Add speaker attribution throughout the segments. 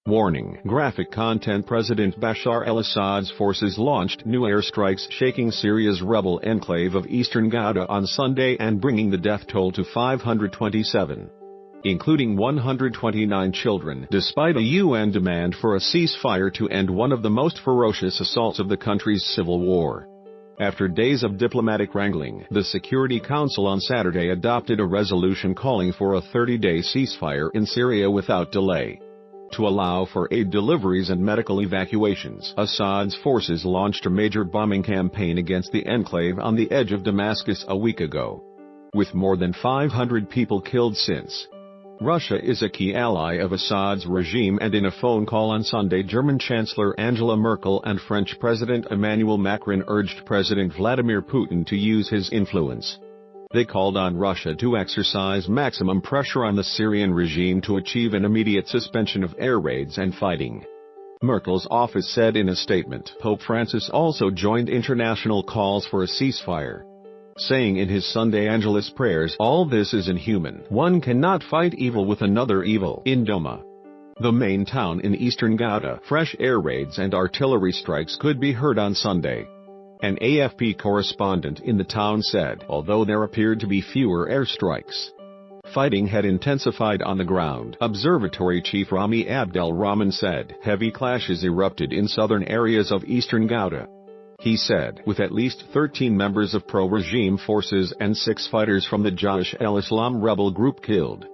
Speaker 1: Warning: graphic content. President Bashar al-Assad's forces launched new airstrikes shaking Syria's rebel enclave of Eastern Ghouta on Sunday and bringing the death toll to 527, including 129 children, despite a UN demand for a ceasefire to end one of the most ferocious assaults of the country's civil war. After days of diplomatic wrangling, the Security Council on Saturday adopted a resolution calling for a 30-day ceasefire in Syria without delay. To allow for aid deliveries and medical evacuations, Assad's forces launched a major bombing campaign against the enclave on the edge of Damascus a week ago, with more than 500 people killed since. Russia is a key ally of Assad's regime, and in a phone call on Sunday, German Chancellor Angela Merkel and French President Emmanuel Macron urged President Vladimir Putin to use his influence. They called on Russia to exercise maximum pressure on the Syrian regime to achieve an immediate suspension of air raids and fighting. Merkel's office said in a statement. Pope Francis also joined international calls for a ceasefire, saying in his Sunday Angelus prayers, "All this is inhuman. One cannot fight evil with another evil." In Doma, the main town in Eastern Ghouta, fresh air raids and artillery strikes could be heard on Sunday. An AFP correspondent in the town said, although there appeared to be fewer airstrikes, fighting had intensified on the ground. Observatory Chief Rami Abdel Rahman said heavy clashes erupted in southern areas of Eastern Ghouta. He said, with at least 13 members of pro-regime forces and 6 fighters from the Jaish al-Islam rebel group killed.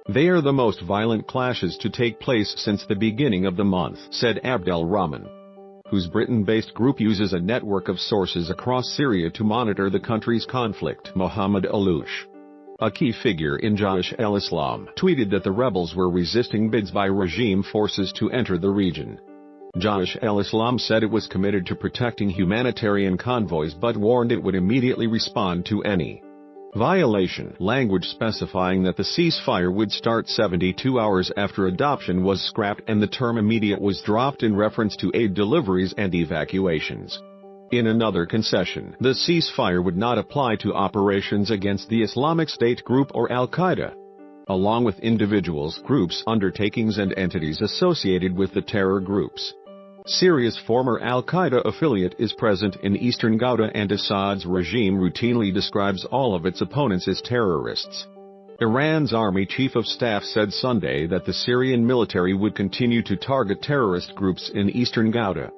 Speaker 1: They are the most violent clashes to take place since the beginning of the month, said Abdel Rahman, whose Britain-based group uses a network of sources across Syria to monitor the country's conflict. Mohammed Alouche, a key figure in Jaish al-Islam, tweeted that the rebels were resisting bids by regime forces to enter the region. Jaish al-Islam said it was committed to protecting humanitarian convoys but warned it would immediately respond to any violation. Language specifying that the ceasefire would start 72 hours after adoption was scrapped, and the term immediate was dropped in reference to aid deliveries and evacuations. In another concession, the ceasefire would not apply to operations against the Islamic State group or al-Qaeda, along with individuals, groups, undertakings and entities associated with the terror groups. Syria's former al-Qaeda affiliate is present in Eastern Ghouta, and Assad's regime routinely describes all of its opponents as terrorists. Iran's army chief of staff said Sunday that the Syrian military would continue to target terrorist groups in Eastern Ghouta.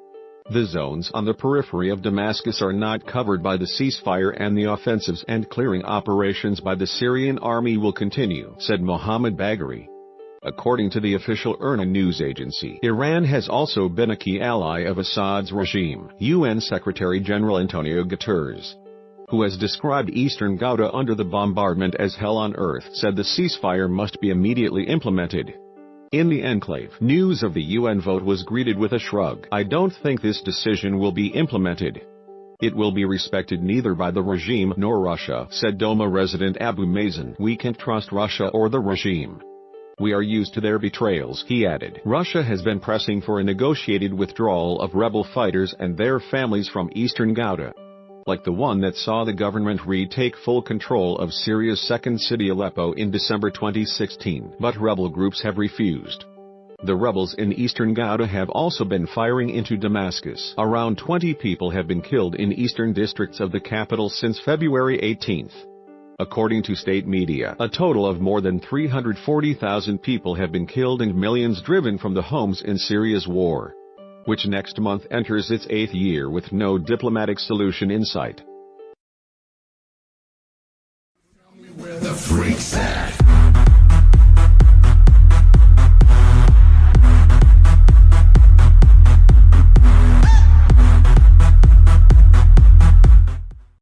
Speaker 1: The zones on the periphery of Damascus are not covered by the ceasefire, and the offensives and clearing operations by the Syrian army will continue, said Mohammed Bagheri. According to the official IRNA news agency, Iran has also been a key ally of Assad's regime. UN Secretary-General Antonio Guterres, who has described Eastern Ghouta under the bombardment as hell on earth, said the ceasefire must be immediately implemented. In the enclave, news of the UN vote was greeted with a shrug. "I don't think this decision will be implemented. It will be respected neither by the regime nor Russia," said Doma resident Abu Mazen. "We can't trust Russia or the regime. We are used to their betrayals," he added. Russia has been pressing for a negotiated withdrawal of rebel fighters and their families from Eastern Ghouta, like the one that saw the government retake full control of Syria's second city Aleppo in December 2016, but rebel groups have refused. The rebels in Eastern Ghouta have also been firing into Damascus. Around 20 people have been killed in eastern districts of the capital since February 18. According to state media, a total of more than 340,000 people have been killed and millions driven from the homes in Syria's war, which next month enters its 8th year with no diplomatic solution in sight.
Speaker 2: Tell me where the freaks at.